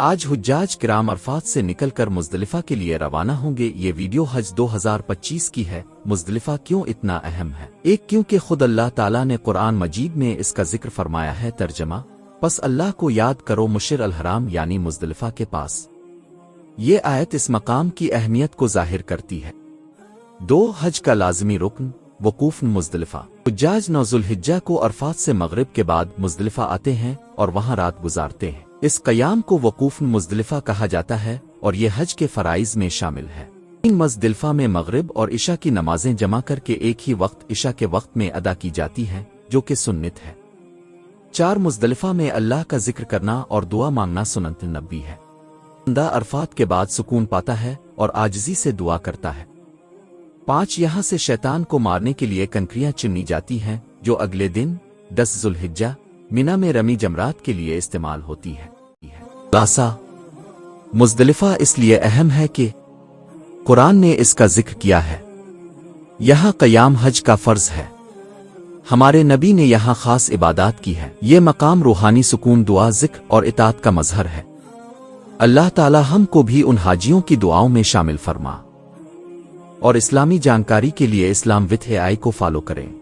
آج حجاج کرام عرفات سے نکل کر مزدلفہ کے لیے روانہ ہوں گے۔ یہ ویڈیو حج 2025 کی ہے۔ مزدلفہ کیوں اتنا اہم ہے؟ ایک، کیونکہ خود اللہ تعالیٰ نے قرآن مجید میں اس کا ذکر فرمایا ہے۔ ترجمہ: پس اللہ کو یاد کرو مشعر الحرام یعنی مزدلفہ کے پاس۔ یہ آیت اس مقام کی اہمیت کو ظاہر کرتی ہے۔ 2، حج کا لازمی رکن وقوف مزدلفہ۔ حجاج 9 ذوالحجہ کو عرفات سے مغرب کے بعد مزدلفہ آتے ہیں اور وہاں رات گزارتے ہیں۔ اس قیام کو وقوف مزدلفہ کہا جاتا ہے اور یہ حج کے فرائض میں شامل ہے۔ مزدلفہ میں مغرب اور عشاء کی نمازیں جمع کر کے ایک ہی وقت عشاء کے وقت میں ادا کی جاتی ہیں، جو کہ سنت ہے۔ 4، مزدلفہ میں اللہ کا ذکر کرنا اور دعا مانگنا سنت نبوی ہے۔ بندہ عرفات کے بعد سکون پاتا ہے اور عاجزی سے دعا کرتا ہے۔ 5، یہاں سے شیطان کو مارنے کے لیے کنکریاں چنی جاتی ہیں، جو اگلے دن 10 ذوالحجہ مینا میں رمی جمرات کے لیے استعمال ہوتی ہے۔ خلاصہ: مزدلفہ اس لیے اہم ہے کہ قرآن نے اس کا ذکر کیا ہے۔ یہاں قیام حج کا فرض ہے۔ ہمارے نبی نے یہاں خاص عبادات کی ہے۔ یہ مقام روحانی سکون، دعا، ذکر اور اطاعت کا مظہر ہے۔ اللہ تعالی ہم کو بھی ان حاجیوں کی دعاؤں میں شامل فرما۔ اور اسلامی جانکاری کے لیے اسلام وتھ AI کو فالو کریں۔